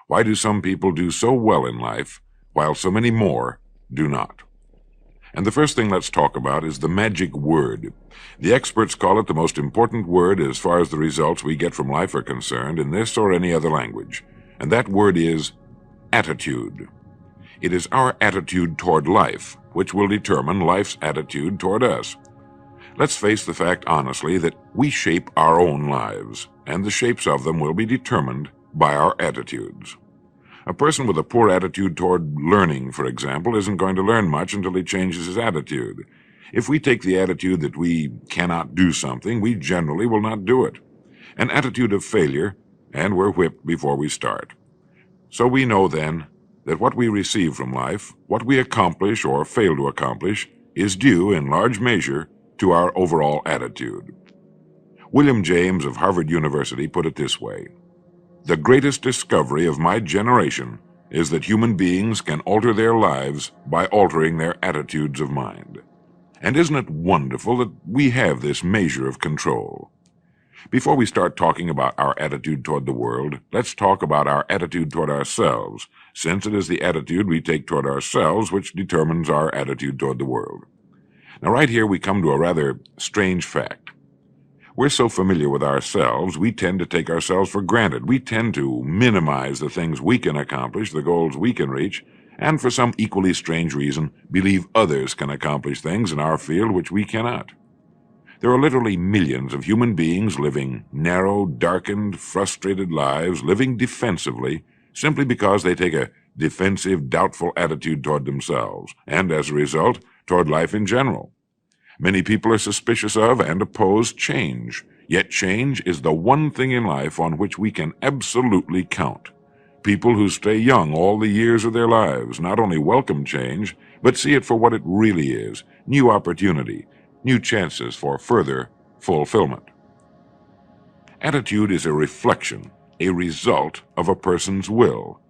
Why do some people do so well in life, while so many more do not? And the first thing let's talk about is the magic word. The experts call it the most important word as far as the results we get from life are concerned in this or any other language. And that word is attitude. It is our attitude toward life which will determine life's attitude toward us. Let's face the fact honestly that we shape our own lives, and the shapes of them will be determined by our attitudes. A person with a poor attitude toward learning, for example, isn't going to learn much until he changes his attitude. If we take the attitude that we cannot do something, we generally will not do it. An attitude of failure, and we're whipped before we start. So we know then that what we receive from life, what we accomplish or fail to accomplish, is due in large measure to our overall attitude. William James of Harvard University put it this way: "The greatest discovery of my generation is that human beings can alter their lives by altering their attitudes of mind." And isn't it wonderful that we have this measure of control? Before we start talking about our attitude toward the world, let's talk about our attitude toward ourselves, since it is the attitude we take toward ourselves which determines our attitude toward the world. Now, right here we come to a rather strange fact. We're so familiar with ourselves, we tend to take ourselves for granted. We tend to minimize the things we can accomplish, the goals we can reach, and for some equally strange reason, believe others can accomplish things in our field which we cannot. There are literally millions of human beings living narrow, darkened, frustrated lives, living defensively, simply because they take a defensive, doubtful attitude toward themselves, and as a result, toward life in general. Many people are suspicious of and oppose change, yet change is the one thing in life on which we can absolutely count. People who stay young all the years of their lives not only welcome change, but see it for what it really is: new opportunity, new chances for further fulfillment. Attitude is a reflection, a result of a person's will.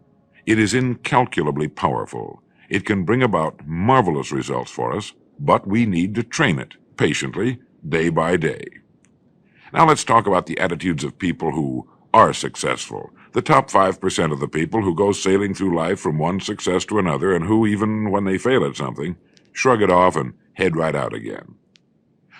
It is incalculably powerful. It can bring about marvelous results for us, but we need to train it patiently, day by day. Now let's talk about the attitudes of people who are successful, the top 5% of the people who go sailing through life from one success to another and who, even when they fail at something, shrug it off and head right out again.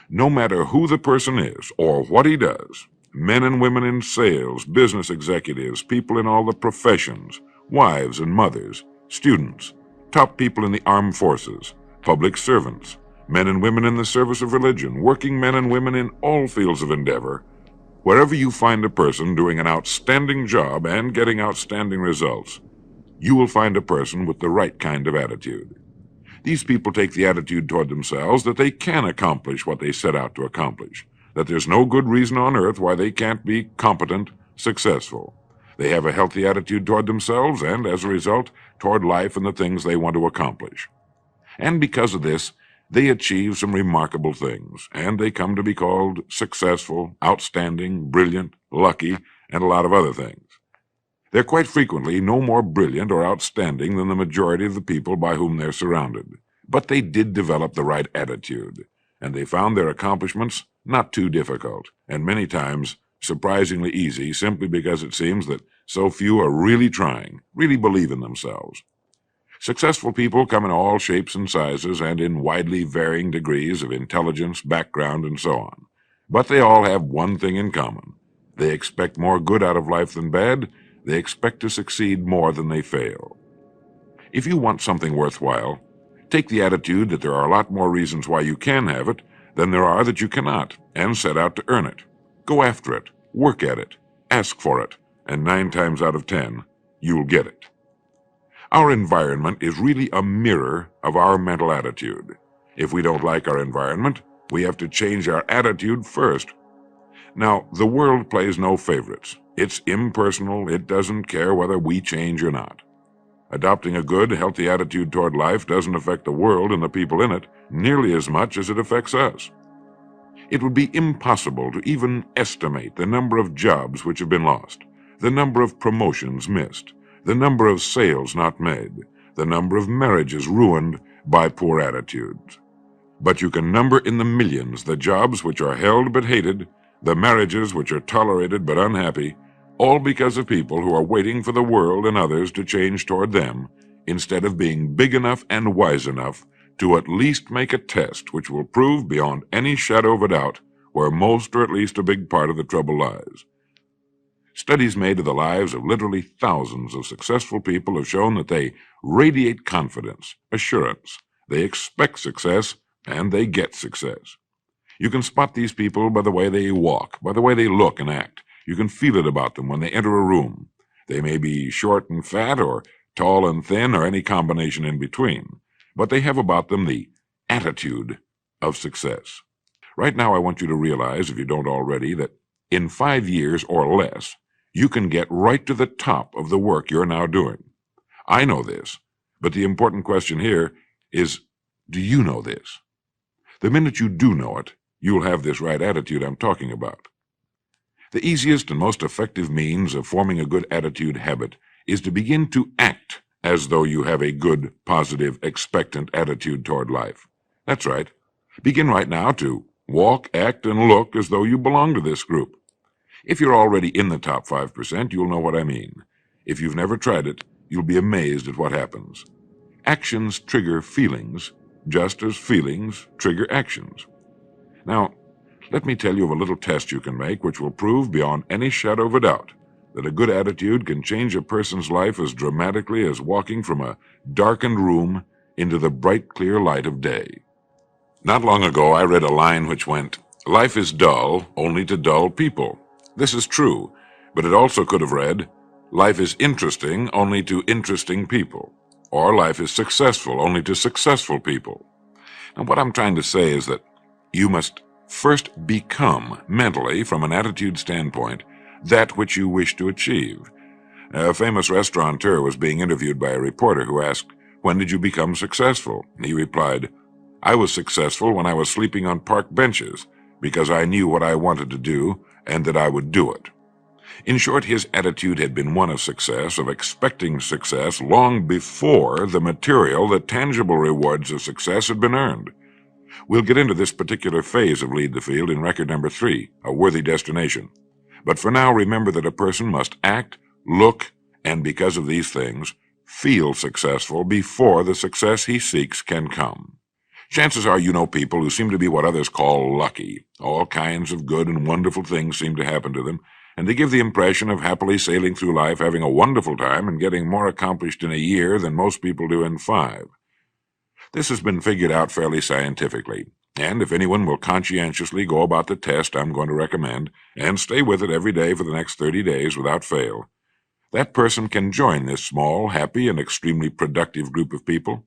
No matter who the person is or what he does, men and women in sales, business executives, people in all the professions, wives and mothers, students, top people in the armed forces, public servants, men and women in the service of religion, working men and women in all fields of endeavor, wherever you find a person doing an outstanding job and getting outstanding results, you will find a person with the right kind of attitude. These people take the attitude toward themselves that they can accomplish what they set out to accomplish, that there's no good reason on earth why they can't be competent, successful. They have a healthy attitude toward themselves and, as a result, toward life and the things they want to accomplish. And because of this, they achieve some remarkable things, and they come to be called successful, outstanding, brilliant, lucky, and a lot of other things. They're quite frequently no more brilliant or outstanding than the majority of the people by whom they're surrounded. But they did develop the right attitude, and they found their accomplishments not too difficult, and many times surprisingly easy, simply because it seems that so few are really trying, really believe in themselves. Successful people come in all shapes and sizes and in widely varying degrees of intelligence, background, and so on. But they all have one thing in common. They expect more good out of life than bad. They expect to succeed more than they fail. If you want something worthwhile, take the attitude that there are a lot more reasons why you can have it than there are that you cannot, and set out to earn it. Go after it, work at it, ask for it, and 9 times out of 10, you'll get it. Our environment is really a mirror of our mental attitude. If we don't like our environment, we have to change our attitude first. Now, the world plays no favorites. It's impersonal. It doesn't care whether we change or not. Adopting a good, healthy attitude toward life doesn't affect the world and the people in it nearly as much as it affects us. It would be impossible to even estimate the number of jobs which have been lost, the number of promotions missed, the number of sales not made, the number of marriages ruined by poor attitudes. But you can number in the millions the jobs which are held but hated, the marriages which are tolerated but unhappy, all because of people who are waiting for the world and others to change toward them, instead of being big enough and wise enough to at least make a test which will prove beyond any shadow of a doubt where most or at least a big part of the trouble lies. Studies made of the lives of literally thousands of successful people have shown that they radiate confidence, assurance, they expect success, and they get success. You can spot these people by the way they walk, by the way they look and act. You can feel it about them when they enter a room. They may be short and fat, or tall and thin, or any combination in between, but they have about them the attitude of success. Right now, I want you to realize, if you don't already, that in 5 years or less, you can get right to the top of the work you're now doing. I know this, but the important question here is, do you know this? The minute you do know it, you'll have this right attitude I'm talking about. The easiest and most effective means of forming a good attitude habit is to begin to act as though you have a good, positive, expectant attitude toward life. That's right. Begin right now to walk, act, and look as though you belong to this group. If you're already in the top 5%, you'll know what I mean. If you've never tried it, you'll be amazed at what happens. Actions trigger feelings, just as feelings trigger actions. Now, let me tell you of a little test you can make which will prove beyond any shadow of a doubt that a good attitude can change a person's life as dramatically as walking from a darkened room into the bright, clear light of day. Not long ago, I read a line which went, "Life is dull only to dull people." This is true, but it also could have read, "Life is interesting only to interesting people," or "Life is successful only to successful people." And what I'm trying to say is that you must first become, mentally, from an attitude standpoint, that which you wish to achieve. A famous restaurateur was being interviewed by a reporter who asked, "When did you become successful?" He replied, "I was successful when I was sleeping on park benches, because I knew what I wanted to do and that I would do it." In short, his attitude had been one of success, of expecting success, long before the material, the tangible rewards of success had been earned. We'll get into this particular phase of Lead the Field in record number 3, A Worthy Destination. But for now, remember that a person must act, look, and because of these things, feel successful before the success he seeks can come. Chances are you know people who seem to be what others call lucky. All kinds of good and wonderful things seem to happen to them, and they give the impression of happily sailing through life, having a wonderful time, and getting more accomplished in a year than most people do in 5. This has been figured out fairly scientifically, and if anyone will conscientiously go about the test I'm going to recommend, and stay with it every day for the next 30 days without fail, that person can join this small, happy, and extremely productive group of people.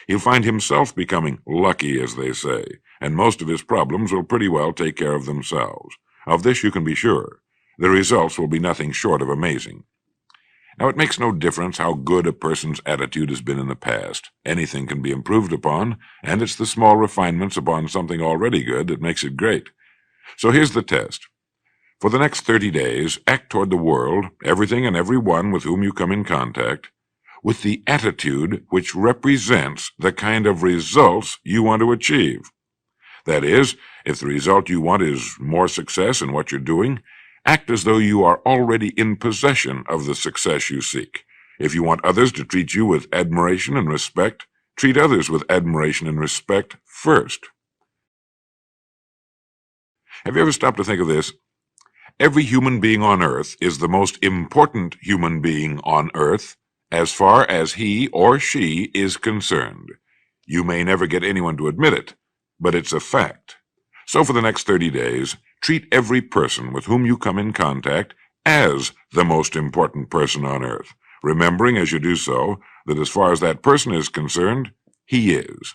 He'll find himself becoming lucky, as they say, and most of his problems will pretty well take care of themselves. Of this you can be sure. The results will be nothing short of amazing. Now, it makes no difference how good a person's attitude has been in the past. Anything can be improved upon, and it's the small refinements upon something already good that makes it great. So here's the test. For the next 30 days, act toward the world, everything and everyone with whom you come in contact, with the attitude which represents the kind of results you want to achieve. That is, if the result you want is more success in what you're doing, act as though you are already in possession of the success you seek. If you want others to treat you with admiration and respect, treat others with admiration and respect first. Have you ever stopped to think of this? Every human being on earth is the most important human being on earth as far as he or she is concerned. You may never get anyone to admit it, but it's a fact. So for the next 30 days, treat every person with whom you come in contact as the most important person on earth, remembering as you do so that as far as that person is concerned, he is.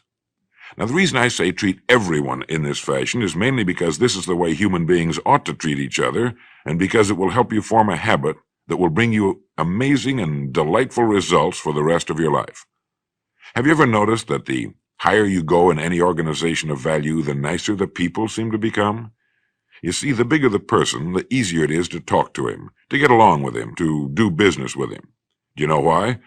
Now, the reason I say treat everyone in this fashion is mainly because this is the way human beings ought to treat each other, and because it will help you form a habit that will bring you amazing and delightful results for the rest of your life. Have you ever noticed that the higher you go in any organization of value, the nicer the people seem to become? You see, the bigger the person, the easier it is to talk to him, to get along with him, to do business with him. Do you know why?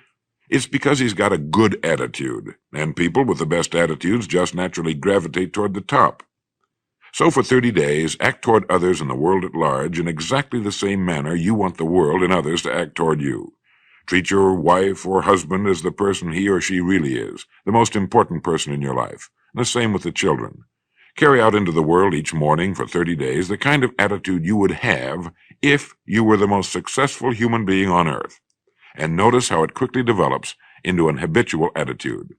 It's because he's got a good attitude, and people with the best attitudes just naturally gravitate toward the top. So for 30 days, act toward others and the world at large in exactly the same manner you want the world and others to act toward you. Treat your wife or husband as the person he or she really is, the most important person in your life. And the same with the children. Carry out into the world each morning for 30 days the kind of attitude you would have if you were the most successful human being on earth. And notice how it quickly develops into an habitual attitude.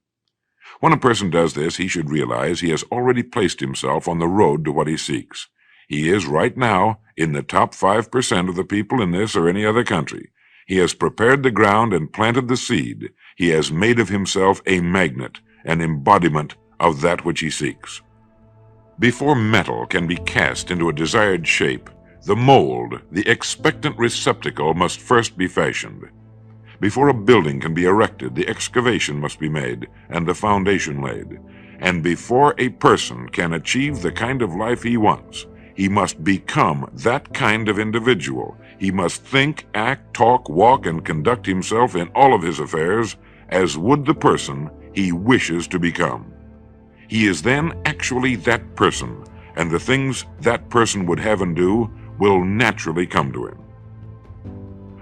When a person does this, he should realize he has already placed himself on the road to what he seeks. He is right now in the top 5% of the people in this or any other country. He has prepared the ground and planted the seed. He has made of himself a magnet, an embodiment of that which he seeks. Before metal can be cast into a desired shape, the mold, the expectant receptacle, must first be fashioned. Before a building can be erected, the excavation must be made and the foundation laid. And before a person can achieve the kind of life he wants, he must become that kind of individual. He must think, act, talk, walk, and conduct himself in all of his affairs as would the person he wishes to become. He is then actually that person, and the things that person would have and do will naturally come to him.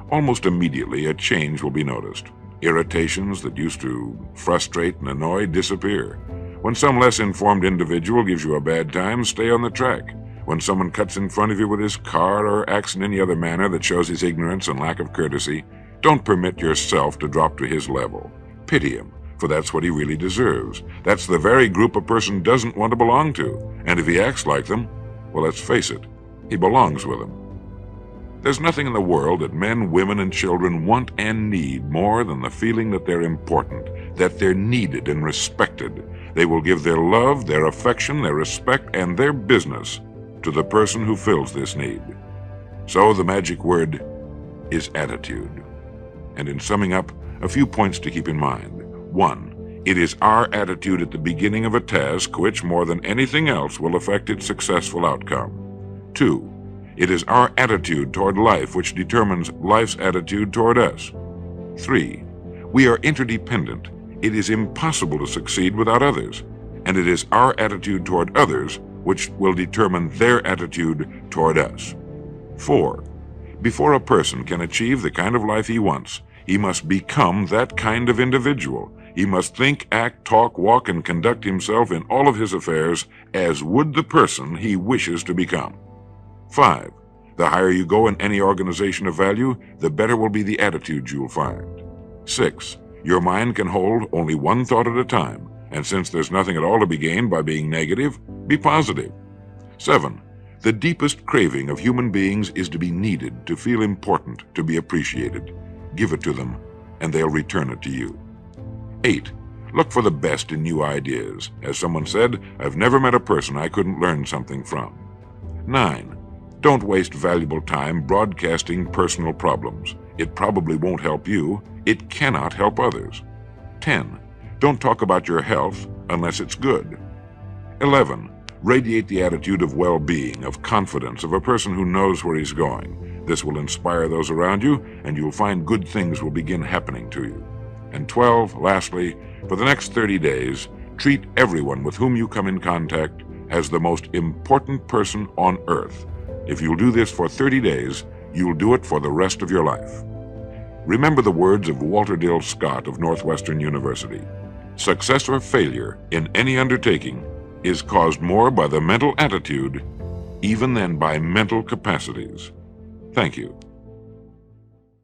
Almost immediately, a change will be noticed. Irritations that used to frustrate and annoy disappear. When some less informed individual gives you a bad time, stay on the track. When someone cuts in front of you with his car or acts in any other manner that shows his ignorance and lack of courtesy, don't permit yourself to drop to his level. Pity him, for that's what he really deserves. That's the very group a person doesn't want to belong to. And if he acts like them, well, let's face it, he belongs with them. There's nothing in the world that men, women, and children want and need more than the feeling that they're important, that they're needed and respected. They will give their love, their affection, their respect, and their business to the person who fills this need. So the magic word is attitude. And in summing up, a few points to keep in mind. 1. It is our attitude at the beginning of a task which, more than anything else, will affect its successful outcome. 2. It is our attitude toward life which determines life's attitude toward us. 3. We are interdependent. It is impossible to succeed without others, and it is our attitude toward others which will determine their attitude toward us. 4. Before a person can achieve the kind of life he wants, he must become that kind of individual. He must think, act, talk, walk, and conduct himself in all of his affairs as would the person he wishes to become. 5. The higher you go in any organization of value, the better will be the attitudes you'll find. 6. Your mind can hold only one thought at a time, and since there's nothing at all to be gained by being negative, be positive. 7. The deepest craving of human beings is to be needed, to feel important, to be appreciated. Give it to them, and they'll return it to you. 8. Look for the best in new ideas. As someone said, I've never met a person I couldn't learn something from. 9. Don't waste valuable time broadcasting personal problems. It probably won't help you. It cannot help others. 10. Don't talk about your health unless it's good. 11. Radiate the attitude of well-being, of confidence, of a person who knows where he's going. This will inspire those around you, and you'll find good things will begin happening to you. And 12, lastly, for the next 30 days, treat everyone with whom you come in contact as the most important person on earth. If you'll do this for 30 days, you'll do it for the rest of your life. Remember the words of Walter Dill Scott of Northwestern University. Success or failure in any undertaking is caused more by the mental attitude even than by mental capacities. Thank you.